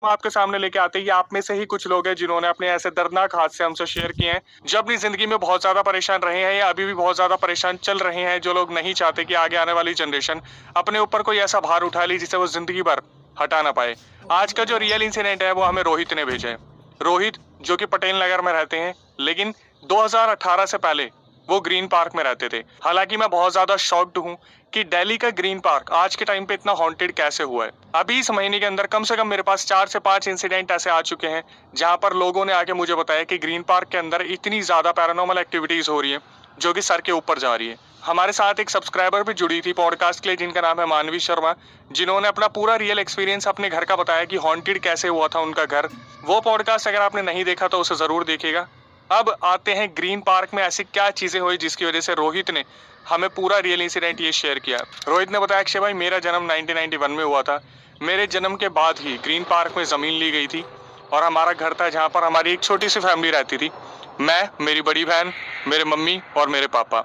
हम आपके सामने लेके आते हैं, ये आप में से ही कुछ लोग हैं जिन्होंने अपने ऐसे दर्दनाक हादसे हमसे शेयर किए हैं, जो अपनी ज़िंदगी में बहुत ज़्यादा परेशान रहे हैं या अभी भी बहुत ज़्यादा परेशान चल रहे हैं, जो लोग नहीं चाहते कि आगे आने वाली जनरेशन अपने ऊपर कोई ऐसा भार उठा ले जिसे वो ज़िंदगी भर हटा ना पाए। आज का जो रियल इंसिडेंट है वो हमें रोहित ने भेजा है। रोहित जो कि पटेल नगर में रहते हैं, लेकिन 2018 से पहले वो ग्रीन पार्क में रहते थे। हालांकि मैं बहुत ज्यादा शॉक्ड हूँ कि दिल्ली का ग्रीन पार्क आज के टाइम पे इतना हॉन्टेड कैसे हुआ है। अभी इस महीने के अंदर कम से कम मेरे पास 4 से 5 इंसिडेंट ऐसे आ चुके हैं जहां पर लोगों ने आके मुझे बताया कि ग्रीन पार्क के अंदर इतनी ज्यादा पैरानॉर्मल एक्टिविटीज हो रही है जो कि सर के ऊपर जा रही है। हमारे साथ एक सब्सक्राइबर भी जुड़ी थी पॉडकास्ट के लिए जिनका नाम है मानवी शर्मा, जिन्होंने अपना पूरा रियल एक्सपीरियंस अपने घर का बताया कि हॉन्टेड कैसे हुआ था उनका घर। वो पॉडकास्ट अगर आपने नहीं देखा तो उसे जरूर देखिएगा। अब आते हैं ग्रीन पार्क में ऐसी क्या चीजें हुई जिसकी वजह से रोहित ने हमें पूरा रियल इंसिडेंट ये शेयर किया। रोहित ने बताया अक्षय भाई मेरा जन्म 1991 में हुआ था। मेरे जन्म के बाद ही ग्रीन पार्क में जमीन ली गई थी और हमारा घर था जहाँ पर हमारी एक छोटी सी फैमिली रहती थी। मैं, मेरी बड़ी बहन, मेरे मम्मी और मेरे पापा।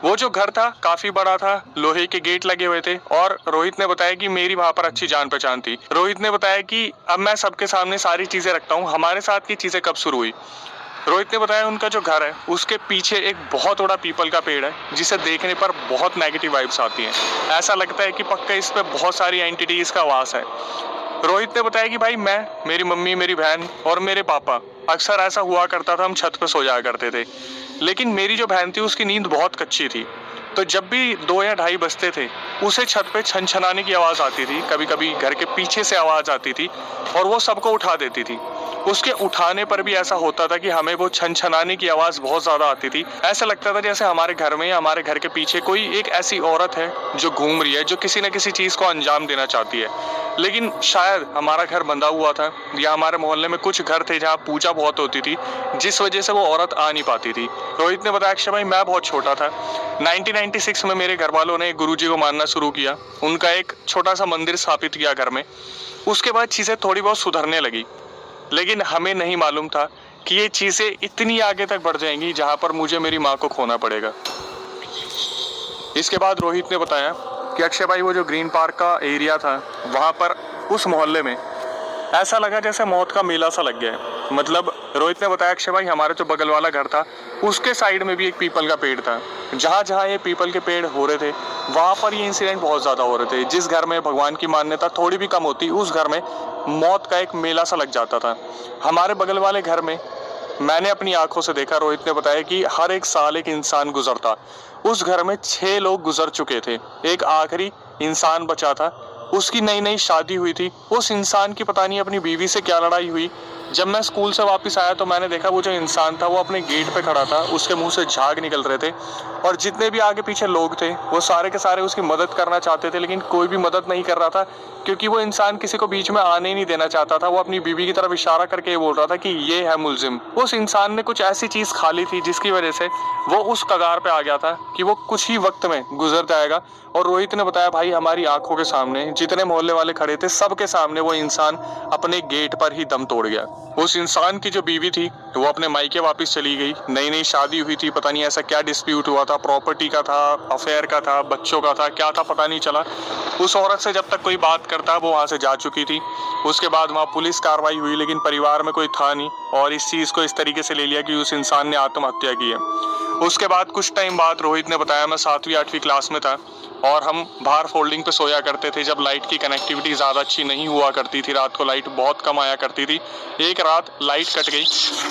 वो जो घर था काफी बड़ा था, लोहे के गेट लगे हुए थे और रोहित ने बताया कि मेरी वहां पर अच्छी जान पहचान थी। रोहित ने बताया कि अब मैं सबके सामने सारी चीजें रखता हूँ, हमारे साथ की चीजें कब शुरू हुई। रोहित ने बताया उनका जो घर है उसके पीछे एक बहुत बड़ा पीपल का पेड़ है जिसे देखने पर बहुत नेगेटिव वाइब्स आती हैं। ऐसा लगता है कि पक्का इस पे बहुत सारी एंटिटीज का वास है। रोहित ने बताया कि भाई मैं, मेरी मम्मी, मेरी बहन और मेरे पापा अक्सर ऐसा हुआ करता था हम छत पे सो जाया करते थे। लेकिन मेरी जो बहन थी उसकी नींद बहुत कच्ची थी, तो जब भी 2 या ढाई बजते थे उसे छत पे छनछनाने की आवाज आती थी, कभी कभी घर के पीछे से आवाज आती थी और वो सबको उठा देती थी। उसके उठाने पर भी ऐसा होता था कि हमें वो छनछनाने की आवाज बहुत ज्यादा आती थी। ऐसा लगता था जैसे हमारे घर में या हमारे घर के पीछे कोई एक ऐसी औरत है जो घूम रही है, जो किसी न किसी चीज को अंजाम देना चाहती है। लेकिन शायद हमारा घर बंधा हुआ था या हमारे मोहल्ले में कुछ घर थे जहाँ पूजा बहुत होती थी, जिस वजह से वो औरत आ नहीं पाती थी। रोहित ने बताया अक्षय भाई मैं बहुत छोटा था, 1996 में मेरे घर वालों ने गुरुजी को मानना शुरू किया, उनका एक छोटा सा मंदिर स्थापित किया घर में। उसके बाद चीजें थोड़ी बहुत सुधरने लगी, लेकिन हमें नहीं मालूम था कि ये चीजें इतनी आगे तक बढ़ जाएंगी जहां पर मुझे मेरी माँ को खोना पड़ेगा। इसके बाद रोहित ने बताया कि अक्षय भाई वो जो ग्रीन पार्क का एरिया था वहां पर उस मोहल्ले में ऐसा लगा जैसे मौत का मेला सा लग गया है। मतलब रोहित ने बताया अक्षय भाई हमारे जो बगल वाला घर था उसके साइड में भी एक पीपल का पेड़ था, जहाँ जहाँ ये पीपल के पेड़ हो रहे थे वहां पर ये इंसिडेंट बहुत ज्यादा हो रहे थे। जिस घर में भगवान की मान्यता थोड़ी भी कम होती उस घर में मौत का एक मेला सा लग जाता था। हमारे बगल वाले घर में मैंने अपनी आंखों से देखा, रोहित ने बताया कि हर एक साल एक इंसान गुजरता। उस घर में 6 लोग गुजर चुके थे, एक आखिरी इंसान बचा था, उसकी नई नई शादी हुई थी। उस इंसान की पता नहीं अपनी बीवी से क्या लड़ाई हुई। जब मैं स्कूल से वापस आया तो मैंने देखा वो जो इंसान था वो अपने गेट पे खड़ा था, उसके मुंह से झाग निकल रहे थे और जितने भी आगे पीछे लोग थे वो सारे के सारे उसकी मदद करना चाहते थे, लेकिन कोई भी मदद नहीं कर रहा था क्योंकि वो इंसान किसी को बीच में आने ही नहीं देना चाहता था। वो अपनी बीवी की तरफ इशारा करके बोल रहा था कि ये है मुलजिम। उस इंसान ने कुछ ऐसी चीज खा ली थी जिसकी वजह से वो उस कगार पे आ गया था कि वो कुछ ही वक्त में गुजर जाएगा। और रोहित ने बताया भाई हमारी आंखों के सामने जितने मोहल्ले वाले खड़े थे सबके सामने वो इंसान अपने गेट पर ही दम तोड़ गया। उस इंसान की जो बीवी थी वो अपने मायके वापस चली गई, नई नई शादी हुई थी, पता नहीं ऐसा क्या डिस्प्यूट हुआ था, प्रॉपर्टी का था, अफेयर का था, बच्चों का था, क्या था पता नहीं चला। उस औरत से जब तक कोई बात करता वो वहां से जा चुकी थी। उसके बाद वहां पुलिस कार्रवाई हुई लेकिन परिवार में कोई था नहीं और इस चीज को इस तरीके से ले लिया कि उस इंसान ने आत्महत्या की है। उसके बाद कुछ टाइम बाद रोहित ने बताया मैं 7वीं 8वीं क्लास में था और हम बाहर फोल्डिंग पे सोया करते थे जब लाइट की कनेक्टिविटी ज़्यादा अच्छी नहीं हुआ करती थी, रात को लाइट बहुत कम आया करती थी। एक रात लाइट कट गई,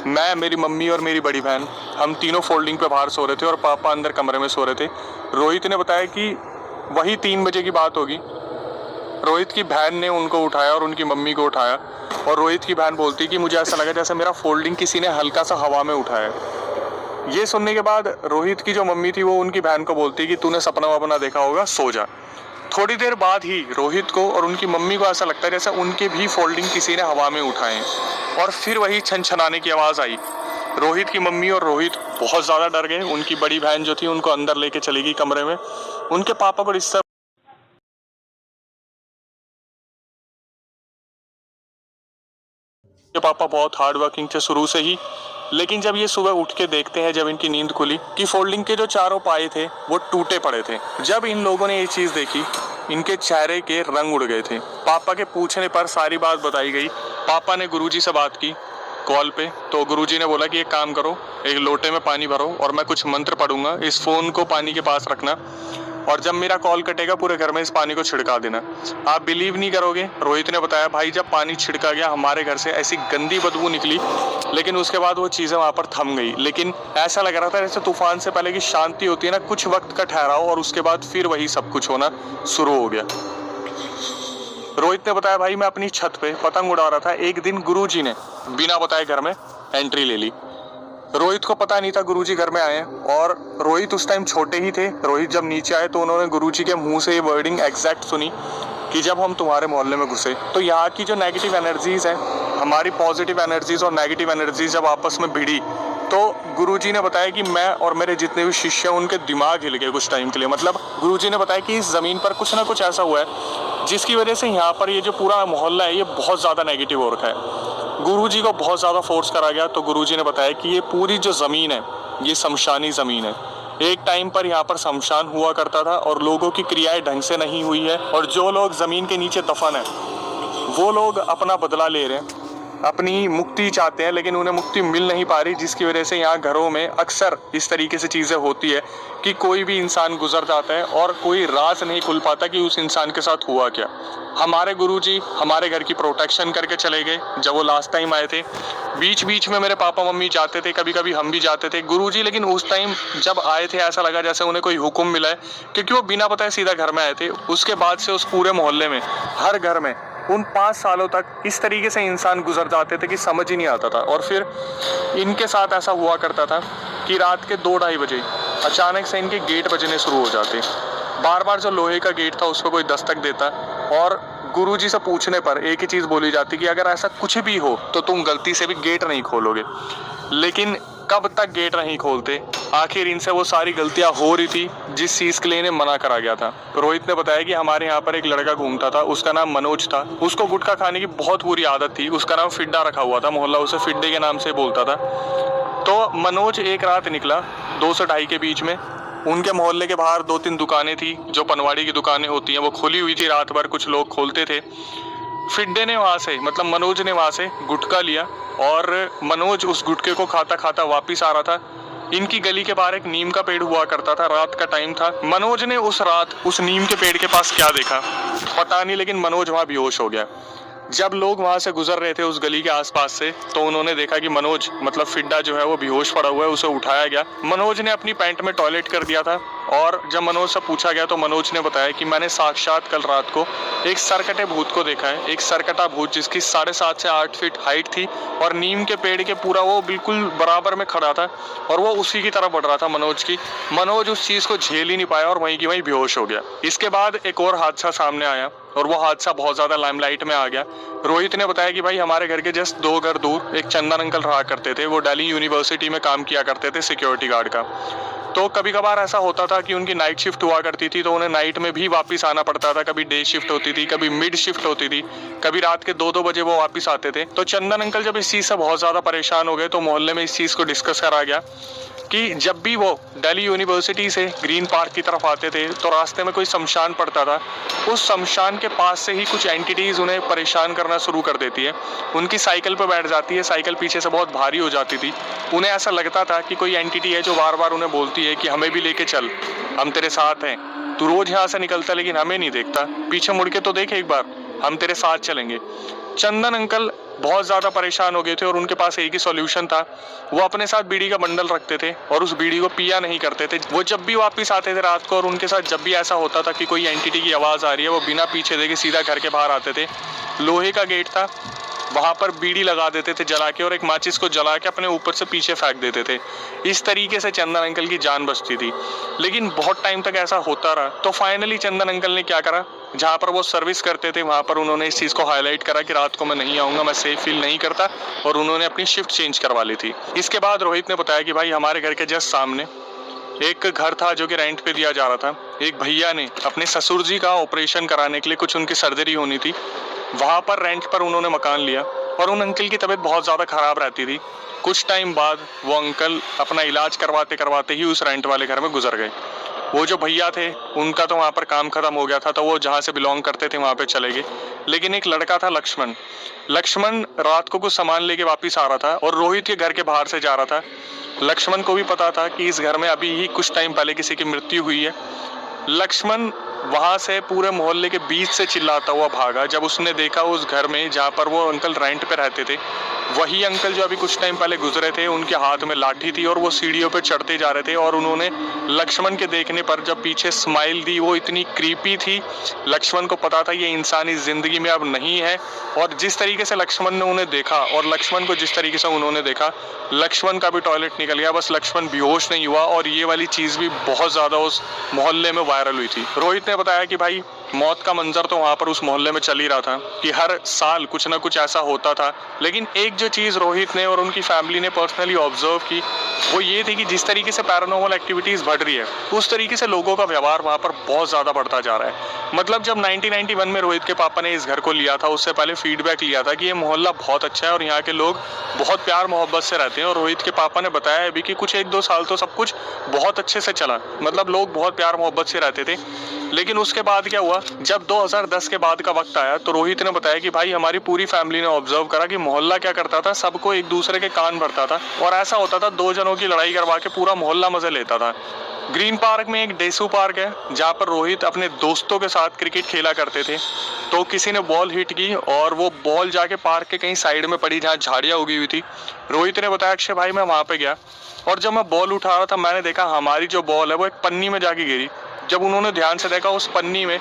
मैं, मेरी मम्मी और मेरी बड़ी बहन हम तीनों फोल्डिंग पे बाहर सो रहे थे और पापा अंदर कमरे में सो रहे थे। रोहित ने बताया कि वही 3 बजे की बात होगी, रोहित की बहन ने उनको उठाया और उनकी मम्मी को उठाया और रोहित की बहन बोलती कि मुझे ऐसा लगा जैसे मेरा फोल्डिंग किसी ने हल्का सा हवा में उठाया। ये सुनने के बाद रोहित की जो मम्मी थी वो उनकी बहन को बोलती कि तूने सपना वपना देखा होगा, सो जा। थोड़ी देर बाद ही रोहित को और उनकी मम्मी को ऐसा लगता है जैसे उनके भी फोल्डिंग किसी ने हवा में उठाए और फिर वही छनछनाने की आवाज आई। रोहित की मम्मी और रोहित बहुत ज्यादा डर गए। उनकी बड़ी बहन जो थी उनको अंदर लेके चली गई कमरे में। उनके पापा को डिस्टर्ब, के पापा बहुत हार्ड वर्किंग थे शुरू से ही, लेकिन जब ये सुबह उठ के देखते हैं जब इनकी नींद खुली कि फोल्डिंग के जो चारों पाए थे वो टूटे पड़े थे। जब इन लोगों ने ये चीज देखी इनके चेहरे के रंग उड़ गए थे। पापा के पूछने पर सारी बात बताई गई। पापा ने गुरुजी से बात की कॉल पे, तो गुरुजी ने बोला कि एक काम करो, एक लोटे में पानी भरो और मैं कुछ मंत्र पढ़ूंगा, इस फोन को पानी के पास रखना और जब मेरा कॉल कटेगा पूरे घर में इस पानी को छिड़का देना। आप बिलीव नहीं करोगे, रोहित ने बताया भाई जब पानी छिड़का गया हमारे घर से ऐसी गंदी बदबू निकली, लेकिन उसके बाद वो चीज़ें वहाँ पर थम गई। लेकिन ऐसा लग रहा था जैसे तूफान से पहले की शांति होती है ना, कुछ वक्त का ठहराव और उसके बाद फिर वही सब कुछ होना शुरू हो गया। रोहित ने बताया भाई मैं अपनी छत पे पतंग उड़ा रहा था, एक दिन गुरुजी ने बिना बताए घर में एंट्री ले ली। रोहित को पता नहीं था गुरुजी घर में आए हैं और रोहित उस टाइम छोटे ही थे। रोहित जब नीचे आए तो उन्होंने गुरुजी के मुंह से ये वर्डिंग एग्जैक्ट सुनी कि जब हम तुम्हारे मोहल्ले में घुसे तो यहाँ की जो नेगेटिव एनर्जीज हैं, हमारी पॉजिटिव एनर्जीज और नेगेटिव एनर्जीज जब आपस में भिड़ी तो गुरुजी ने बताया कि मैं और मेरे जितने भी शिष्य हैं उनके दिमाग हिल गए कुछ टाइम के लिए। मतलब गुरुजी ने बताया कि इस ज़मीन पर कुछ ना कुछ ऐसा हुआ है जिसकी वजह से यहाँ पर ये जो पूरा मोहल्ला है ये बहुत ज़्यादा नेगेटिव हो रखा है। गुरुजी को बहुत ज़्यादा फोर्स करा गया तो गुरुजी ने बताया कि ये पूरी जो ज़मीन है ये शमशानी ज़मीन है। एक टाइम पर यहाँ पर शमशान हुआ करता था और लोगों की क्रियाएं ढंग से नहीं हुई है और जो लोग ज़मीन के नीचे दफन है वो लोग अपना बदला ले रहे हैं, अपनी मुक्ति चाहते हैं, लेकिन उन्हें मुक्ति मिल नहीं पा रही, जिसकी वजह से यहाँ घरों में अक्सर इस तरीके से चीज़ें होती है कि कोई भी इंसान गुजर जाता है और कोई राज नहीं खुल पाता कि उस इंसान के साथ हुआ क्या। हमारे गुरुजी हमारे घर की प्रोटेक्शन करके चले गए जब वो लास्ट टाइम आए थे। बीच बीच में मेरे पापा मम्मी जाते थे, कभी कभी हम भी जाते थे। गुरुजी लेकिन उस टाइम जब आए थे ऐसा लगा जैसे उन्हें कोई हुक्म मिला है, क्योंकि वो बिना बताए सीधा घर में आए थे। उसके बाद से उस पूरे मोहल्ले में हर घर में उन 5 सालों तक इस तरीके से इंसान गुजर जाते थे कि समझ ही नहीं आता था। और फिर इनके साथ ऐसा हुआ करता था कि रात के 2-2:30 बजे अचानक से इनके गेट बजने शुरू हो जाते। बार बार जो लोहे का गेट था उस पर कोई दस्तक देता और गुरुजी से पूछने पर एक ही चीज़ बोली जाती कि अगर ऐसा कुछ भी हो तो तुम गलती से भी गेट नहीं खोलोगे। लेकिन कब तक गेट नहीं खोलते, आखिर इनसे वो सारी गलतियां हो रही थी जिस चीज़ के लिए इन्हें मना करा गया था। रोहित ने बताया कि हमारे यहाँ पर एक लड़का घूमता था, उसका नाम मनोज था। उसको गुटखा खाने की बहुत बुरी आदत थी, उसका नाम फिड्डा रखा हुआ था, मोहल्ला उसे फिड्डे के नाम से बोलता था। तो मनोज एक रात निकला 2 से 2:30 के बीच में। उनके मोहल्ले के बाहर 2-3 दुकानें थी जो पनवाड़ी की दुकानें होती हैं, वो खुली हुई थी, रात भर कुछ लोग खोलते थे। फिड्डे ने वहाँ से मतलब मनोज ने वहाँ से गुटखा लिया और मनोज उस गुटखे को खाता खाता वापिस आ रहा था। इनकी गली के बाहर एक नीम का पेड़ हुआ करता था, रात का टाइम था। मनोज ने उस रात उस नीम के पेड़ के पास क्या देखा पता नहीं, लेकिन मनोज वहाँ बेहोश हो गया। जब लोग वहाँ से गुजर रहे थे उस गली के आसपास से तो उन्होंने देखा कि मनोज मतलब फिड्डा जो है वो बेहोश पड़ा हुआ है, उसे उठाया गया। मनोज ने अपनी पैंट में टॉयलेट कर दिया था और जब मनोज से पूछा गया तो मनोज ने बताया कि मैंने साक्षात कल रात को एक सरकटे भूत को देखा है। एक सरकटा भूत जिसकी 7.5 से 8 फीट हाइट थी और नीम के पेड़ के पूरा वो बिल्कुल बराबर में खड़ा था और वो उसी की तरफ बढ़ रहा था मनोज की। मनोज उस चीज़ को झेल ही नहीं पाया और वहीं की वहीं बेहोश हो गया। इसके बाद एक और हादसा सामने आया और वो हादसा बहुत ज़्यादा लाइमलाइट में आ गया। रोहित ने बताया कि भाई हमारे घर के जस्ट 2 घर दूर एक चंदन अंकल रहा करते थे, वो दिल्ली यूनिवर्सिटी में काम किया करते थे सिक्योरिटी गार्ड का। तो कभी कभार ऐसा होता था कि उनकी नाइट शिफ्ट हुआ करती थी तो उन्हें नाइट में भी वापस आना पड़ता था। कभी डे शिफ्ट होती थी, कभी मिड शिफ्ट होती थी, कभी रात के 2-2 बजे वो वापस आते थे। तो चंदन अंकल जब इस चीज़ से बहुत ज़्यादा परेशान हो गए तो मोहल्ले में इस चीज़ को डिस्कस करा गया कि जब भी वो दिल्ली यूनिवर्सिटी से ग्रीन पार्क की तरफ आते थे तो रास्ते में कोई शमशान पड़ता था, उस शमशान के पास से ही कुछ एंटिटीज़ उन्हें परेशान करना शुरू कर देती है। उनकी साइकिल पर बैठ जाती है, साइकिल पीछे से बहुत भारी हो जाती थी। उन्हें ऐसा लगता था कि कोई एंटिटी है जो बार बार उन्हें बोलती है कि हमें भी लेके चल, हम तेरे साथ हैं, तू रोज़ यहाँ से निकलता लेकिन हमें नहीं देखता, पीछे मुड़ के तो देख एक बार, हम तेरे साथ चलेंगे। चंदन अंकल बहुत ज़्यादा परेशान हो गए थे और उनके पास एक ही सॉल्यूशन था, वो अपने साथ बीड़ी का बंडल रखते थे और उस बीड़ी को पिया नहीं करते थे। वो जब भी वापस आते थे रात को और उनके साथ जब भी ऐसा होता था कि कोई एंटिटी की आवाज़ आ रही है, वो बिना पीछे देखे सीधा घर के बाहर आते थे। लोहे का गेट था, वहाँ पर बीड़ी लगा देते थे जला के और एक माचिस को जला के अपने ऊपर से पीछे फेंक देते थे। इस तरीके से चंदन अंकल की जान बचती थी, लेकिन बहुत टाइम तक ऐसा होता रहा। तो फाइनली चंदन अंकल ने क्या करा, जहाँ पर वो सर्विस करते थे वहाँ पर उन्होंने इस चीज़ को हाईलाइट करा कि रात को मैं नहीं आऊँगा, मैं सेफ फील नहीं करता, और उन्होंने अपनी शिफ्ट चेंज करवा ली थी। इसके बाद रोहित ने बताया कि भाई हमारे घर के जस्ट सामने एक घर था जो कि रेंट पे दिया जा रहा था। एक भैया ने अपने ससुर जी का ऑपरेशन कराने के लिए कुछ उनकी सर्जरी होनी थी, वहाँ पर रेंट पर उन्होंने मकान लिया और उन अंकल की तबीयत बहुत ज़्यादा ख़राब रहती थी। कुछ टाइम बाद वो अंकल अपना इलाज करवाते करवाते ही उस रेंट वाले घर में गुजर गए। वो जो भैया थे उनका तो वहाँ पर काम खत्म हो गया था, तो वो जहाँ से बिलोंग करते थे वहाँ पे चले गए। लेकिन एक लड़का था लक्ष्मण। लक्ष्मण रात को कुछ सामान लेके वापस आ रहा था और रोहित के घर के बाहर से जा रहा था। लक्ष्मण को भी पता था कि इस घर में अभी ही कुछ टाइम पहले किसी की मृत्यु हुई है। लक्ष्मण वहां से पूरे मोहल्ले के बीच से चिल्लाता हुआ भागा जब उसने देखा उस घर में जहाँ पर वो अंकल रेंट पे रहते थे, वही अंकल जो अभी कुछ टाइम पहले गुजरे थे, उनके हाथ में लाठी थी और वो सीढ़ियों पे चढ़ते जा रहे थे। और उन्होंने लक्ष्मण के देखने पर जब पीछे स्माइल दी, वो इतनी क्रीपी थी। लक्ष्मण को पता था ये इंसान इस जिंदगी में अब नहीं है। और जिस तरीके से लक्ष्मण ने उन्हें देखा और लक्ष्मण को जिस तरीके से उन्होंने देखा, लक्ष्मण का भी टॉयलेट निकल गया। बस लक्ष्मण बेहोश नहीं हुआ। और ये वाली चीज भी बहुत ज्यादा उस मोहल्ले में वायरल हुई थी। रोहित ने बताया कि भाई मौत का मंजर तो वहां पर उस मोहल्ले में चल ही रहा था कि हर साल कुछ ना कुछ ऐसा होता था। लेकिन एक जो चीज रोहित ने और उनकी फैमिली ने पर्सनली ऑब्जर्व की, वो ये थी कि जिस तरीके से पैरानॉर्मल एक्टिविटीज बढ़ रही है, उस तरीके से लोगों का व्यवहार वहां पर बहुत ज्यादा बढ़ता जा रहा है। मतलब जब 1991 में रोहित के पापा ने इस घर को लिया था, उससे पहले फीडबैक लिया था कि ये मोहल्ला बहुत अच्छा है और यहाँ के लोग बहुत प्यार मोहब्बत से रहते हैं। और रोहित के पापा ने बताया अभी कि कुछ 1-2 साल तो सब कुछ बहुत अच्छे से चला, मतलब लोग बहुत प्यार मोहब्बत से रहते थे। लेकिन उसके बाद क्या हुआ, जब 2010 के बाद का वक्त आया तो रोहित ने बताया कि भाई हमारी पूरी फैमिली ने ऑब्जर्व करा कि मोहल्ला क्या करता था, सबको एक दूसरे के कान भरता था। और ऐसा होता था 2 जनों की लड़ाई करवा के पूरा मोहल्ला मजे लेता था। ग्रीन पार्क में एक डेसू पार्क है जहाँ पर रोहित अपने दोस्तों के साथ क्रिकेट खेला करते थे। तो किसी ने बॉल हिट की और वो बॉल जाके पार्क के कहीं साइड में पड़ी जहाँ झाड़ियाँ उगी हुई थी। रोहित ने बताया अक्षय भाई मैं वहाँ पे गया और जब मैं बॉल उठा रहा था मैंने देखा हमारी जो बॉल है वो एक पन्नी में जाके गिरी। जब उन्होंने ध्यान से देखा उस पन्नी में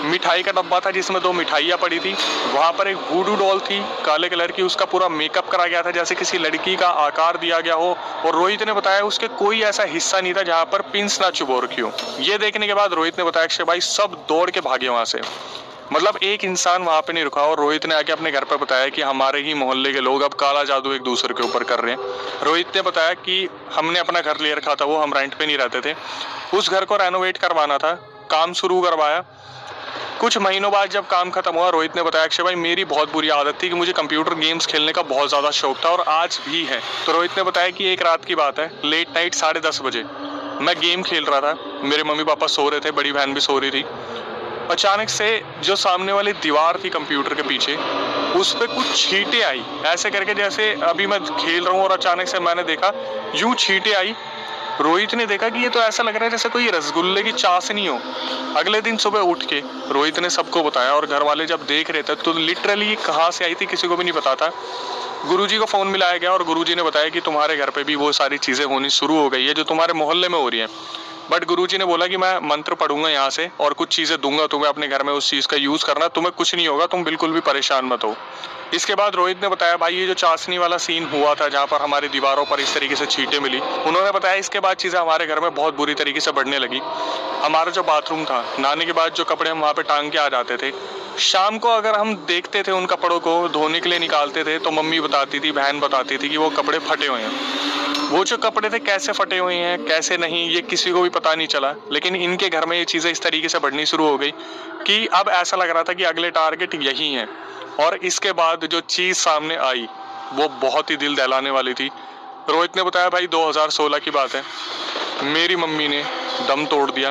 मिठाई का डब्बा था जिसमें 2 मिठाइयाँ पड़ी थी। वहाँ पर एक वुडू डॉल थी काले कलर की, उसका पूरा मेकअप करा गया था जैसे किसी लड़की का आकार दिया गया हो। और रोहित ने बताया उसके कोई ऐसा हिस्सा नहीं था जहाँ पर पिंस ना चुभो रखी हो। ये देखने के बाद रोहित ने बताया अक्षय भाई सब दौड़ के भागे वहाँ से। मतलब एक इंसान वहाँ पे नहीं रुका। और रोहित ने आके अपने घर पे बताया कि हमारे ही मोहल्ले के लोग अब काला जादू एक दूसरे के ऊपर कर रहे हैं। रोहित ने बताया कि हमने अपना घर ले रखा था, वो हम रेंट पे नहीं रहते थे। उस घर को रेनोवेट करवाना था, काम शुरू करवाया। कुछ महीनों बाद जब काम खत्म हुआ, रोहित ने बताया अक्षय भाई मेरी बहुत बुरी आदत थी कि मुझे कंप्यूटर गेम्स खेलने का बहुत ज़्यादा शौक था और आज भी है। तो रोहित ने बताया कि एक रात की बात है, लेट नाइट 10:30 बजे मैं गेम खेल रहा था, मेरे मम्मी पापा सो रहे थे, बड़ी बहन भी सो रही थी। अचानक से जो सामने वाली दीवार थी कंप्यूटर के पीछे, उस पे कुछ छींटे आई ऐसे करके जैसे अभी मैं खेल रहा हूँ और अचानक से मैंने देखा यूं छींटे आई। रोहित ने देखा कि ये तो ऐसा लग रहा है जैसे कोई रसगुल्ले की चाशनी हो। अगले दिन सुबह उठ के रोहित ने सबको बताया और घर वाले जब देख रहे थे तो लिटरली कहाँ से आई थी किसी को भी नहीं पता था। गुरुजी को फोन मिलाया गया और गुरुजी ने बताया कि तुम्हारे घर पे भी वो सारी चीजें होनी शुरू हो गई है जो तुम्हारे मोहल्ले में हो रही है। बट गुरुजी ने बोला कि मैं मंत्र पढ़ूंगा यहाँ से और कुछ चीजें दूंगा तुम्हें अपने घर में, उस चीज का यूज करना, तुम्हें कुछ नहीं होगा, तुम बिल्कुल भी परेशान मत हो। इसके बाद रोहित ने बताया भाई ये जो चाशनी वाला सीन हुआ था जहाँ पर हमारी दीवारों पर इस तरीके से छींटे मिली, उन्होंने बताया इसके बाद चीजें हमारे घर में बहुत बुरी तरीके से बढ़ने लगी। हमारा जो बाथरूम था, नहाने के बाद जो कपड़े हम वहाँ पे टांग के आ जाते थे, शाम को अगर हम देखते थे उन कपड़ों को धोने के लिए निकालते थे तो मम्मी बताती थी, बहन बताती थी कि वो कपड़े फटे हुए हैं। वो जो कपड़े थे कैसे फटे हुए हैं कैसे नहीं ये किसी को भी पता नहीं चला। लेकिन इनके घर में ये चीजें इस तरीके से बढ़नी शुरू हो गई कि अब ऐसा लग रहा था कि अगले टारगेट यही है। और इसके बाद जो चीज सामने आई वो बहुत ही दिल दहलाने वाली थी। रोहित ने बताया भाई 2016 की बात है, मेरी मम्मी ने दम तोड़ दिया।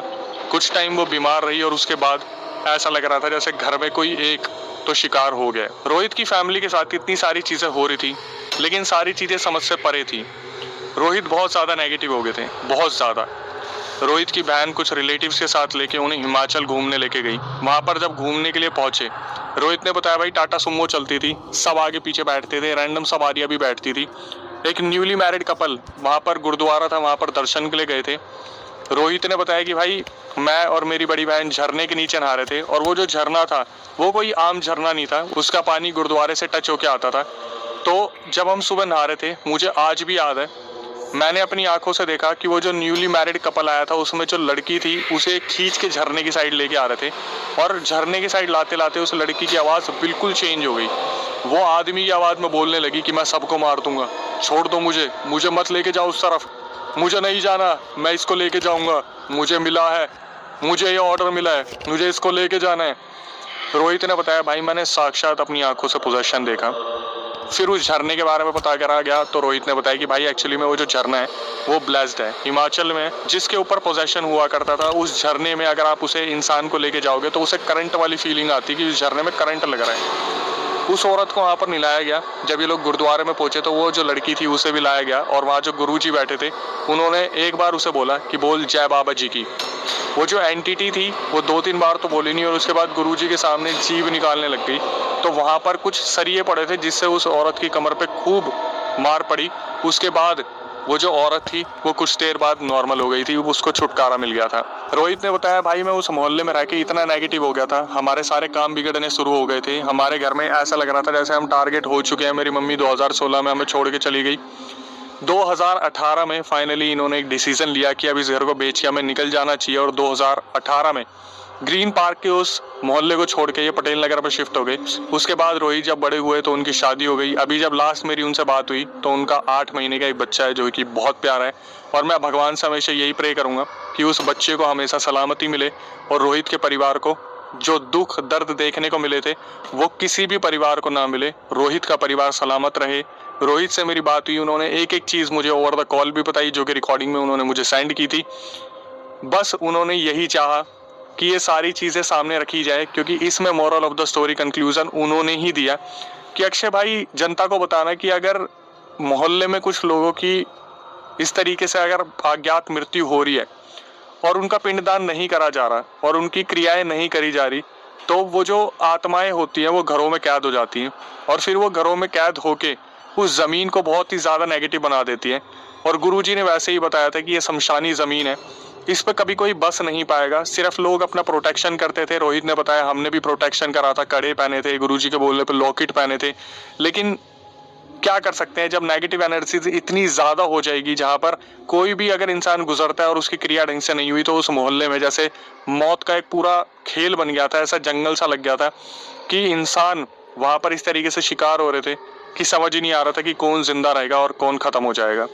कुछ टाइम वो बीमार रही और उसके बाद ऐसा लग रहा था जैसे घर में कोई एक तो शिकार हो गया। रोहित की फैमिली के साथ इतनी सारी चीजें हो रही थी लेकिन सारी चीजें समझ से परे थी। रोहित बहुत ज्यादा नेगेटिव हो गए थे, बहुत ज्यादा। रोहित की बहन कुछ रिलेटिव्स के साथ लेके उन्हें हिमाचल घूमने लेके गई। वहां पर जब घूमने के लिए पहुंचे, रोहित ने बताया भाई टाटा सुमो चलती थी, सब आगे पीछे बैठते थे, रैंडम सवारियां भी बैठती थी। एक न्यूली मैरिड कपल वहां पर गुरुद्वारा था, वहां पर दर्शन के लिए गए थे। रोहित ने बताया कि भाई मैं और मेरी बड़ी बहन झरने के नीचे नहा रहे थे और वो जो झरना था वो कोई आम झरना नहीं था, उसका पानी गुरुद्वारे से टच होके आता था। तो जब हम सुबह नहा रहे थे, मुझे आज भी याद है, मैंने अपनी आंखों से देखा कि वो जो न्यूली मैरिड कपल आया था उसमें जो लड़की थी उसे खींच के झरने की साइड लेके आ रहे थे और झरने की साइड लाते लाते उस लड़की की आवाज़ बिल्कुल चेंज हो गई। वो आदमी की आवाज़ में बोलने लगी कि मैं सबको मार दूंगा, छोड़ दो मुझे मत लेके जाओ उस तरफ, मुझे नहीं जाना, मैं इसको लेके जाऊंगा, मुझे मिला है, मुझे ये ऑर्डर मिला है, मुझे इसको लेके जाना है। रोहित ने बताया भाई मैंने साक्षात अपनी आंखों से पोजेशन देखा। फिर उस झरने के बारे में पता करा गया तो रोहित ने बताया कि भाई एक्चुअली में वो जो झरना है वो ब्लेस्ड है, हिमाचल में जिसके ऊपर पोजेशन हुआ करता था उस झरने में अगर आप उसे इंसान को लेके जाओगे तो उसे करंट वाली फीलिंग आती है कि उस झरने में करंट लग रहा है। उस औरत को वहाँ पर नहीं लाया गया। जब ये लोग गुरुद्वारे में पहुंचे तो वो जो लड़की थी उसे भी लाया गया और वहाँ जो गुरुजी बैठे थे उन्होंने एक बार उसे बोला कि बोल जय बाबा जी की। वो जो एंटिटी थी वो 2-3 बार तो बोली नहीं और उसके बाद गुरुजी के सामने जीभ निकालने लग गई। तो वहाँ पर कुछ सरिये पड़े थे जिससे उस औरत की कमर पे खूब मार पड़ी। उसके बाद वो जो औरत थी वो कुछ देर बाद नॉर्मल हो गई थी, उसको छुटकारा मिल गया था। रोहित ने बताया भाई मैं उस मोहल्ले में रह के इतना नेगेटिव हो गया था, हमारे सारे काम बिगड़ने शुरू हो गए थे। हमारे घर में ऐसा लग रहा था जैसे हम टारगेट हो चुके हैं। मेरी मम्मी 2016 में हमें छोड़ के चली गई। 2018 में फाइनली इन्होंने एक डिसीजन लिया कि अब इस घर को बेच के हमें निकल जाना चाहिए और 2018 में ग्रीन पार्क के उस मोहल्ले को छोड़ के ये पटेल नगर पर शिफ्ट हो गए। उसके बाद रोहित जब बड़े हुए तो उनकी शादी हो गई। अभी जब लास्ट मेरी उनसे बात हुई तो उनका 8 महीने का एक बच्चा है जो कि बहुत प्यारा है और मैं भगवान से हमेशा यही प्रे करूंगा कि उस बच्चे को हमेशा सलामती मिले और रोहित के परिवार को जो दुख दर्द देखने को मिले थे वो किसी भी परिवार को ना मिले। रोहित का परिवार सलामत रहे। रोहित से मेरी बात हुई, उन्होंने एक एक चीज़ मुझे ओवर द कॉल भी बताई जो कि रिकॉर्डिंग में उन्होंने मुझे सेंड की थी। बस उन्होंने यही चाहा कि ये सारी चीज़ें सामने रखी जाए क्योंकि इसमें moral of the story conclusion उन्होंने ही दिया कि अक्षय भाई जनता को बताना कि अगर मोहल्ले में कुछ लोगों की इस तरीके से अगर अज्ञात मृत्यु हो रही है और उनका पिंडदान नहीं करा जा रहा और उनकी क्रियाएं नहीं करी जा रही तो वो जो आत्माएं होती हैं वो घरों में कैद हो जाती हैं और फिर वो घरों में कैद होके उस ज़मीन को बहुत ही ज़्यादा नेगेटिव बना देती है। और गुरुजी ने वैसे ही बताया था कि ये शमशानी ज़मीन है, इस पर कभी कोई बस नहीं पाएगा। सिर्फ लोग अपना प्रोटेक्शन करते थे। रोहित ने बताया हमने भी प्रोटेक्शन करा था, कड़े पहने थे, गुरुजी के बोलने पर लॉकेट पहने थे। लेकिन क्या कर सकते हैं जब नेगेटिव एनर्जी इतनी ज़्यादा हो जाएगी, जहाँ पर कोई भी अगर इंसान गुजरता है और उसकी क्रिया ढंग से नहीं हुई तो उस मोहल्ले में जैसे मौत का एक पूरा खेल बन गया था, ऐसा जंगल सा लग गया था कि इंसान वहाँ पर इस तरीके से शिकार हो रहे थे कि समझ ही नहीं आ रहा था कि कौन जिंदा रहेगा और कौन ख़त्म हो जाएगा।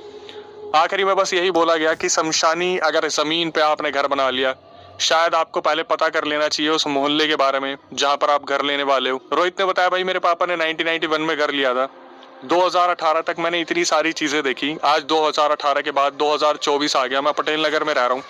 आखिरी में बस यही बोला गया कि शमशानी अगर ज़मीन पे आपने घर बना लिया, शायद आपको पहले पता कर लेना चाहिए उस मोहल्ले के बारे में जहाँ पर आप घर लेने वाले हो। रोहित ने बताया भाई मेरे पापा ने 1991 में घर लिया था, 2018 तक मैंने इतनी सारी चीज़ें देखी। आज 2018 के बाद 2024 आ गया, मैं पटेल नगर में रह रहा हूँ,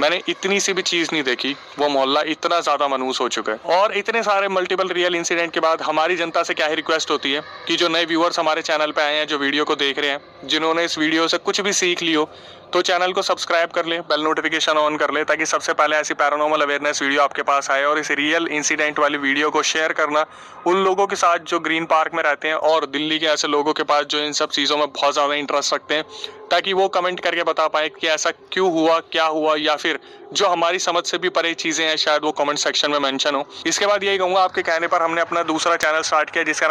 मैंने इतनी सी भी चीज़ नहीं देखी। वो मोहल्ला इतना ज़्यादा मनहूस हो चुका है। और इतने सारे मल्टीपल रियल इंसिडेंट के बाद हमारी जनता से क्या ही रिक्वेस्ट होती है कि जो नए व्यूअर्स हमारे चैनल पे आए हैं, जो वीडियो को देख रहे हैं, जिन्होंने इस वीडियो से कुछ भी सीख ली हो तो चैनल को सब्सक्राइब कर ले, बेल नोटिफिकेशन ऑन कर ले ताकि सबसे पहले ऐसी पैरानॉर्मल अवेयरनेस वीडियो आपके पास आए। और इस रियल इंसिडेंट वाली वीडियो को शेयर करना उन लोगों के साथ जो ग्रीन पार्क में रहते हैं और दिल्ली के ऐसे लोगों के पास जो इन सब चीज़ों में बहुत ज़्यादा इंटरेस्ट रखते हैं, ताकि वो कमेंट करके बता पाए कि ऐसा क्यों हुआ, क्या हुआ, या फिर जो हमारी समझ से भी परे चीज़ें हैं शायद वो कमेंट सेक्शन में मेंशन हो। इसके बाद यही कहूँगा, आपके कहने पर हमने अपना दूसरा चैनल स्टार्ट किया जिसका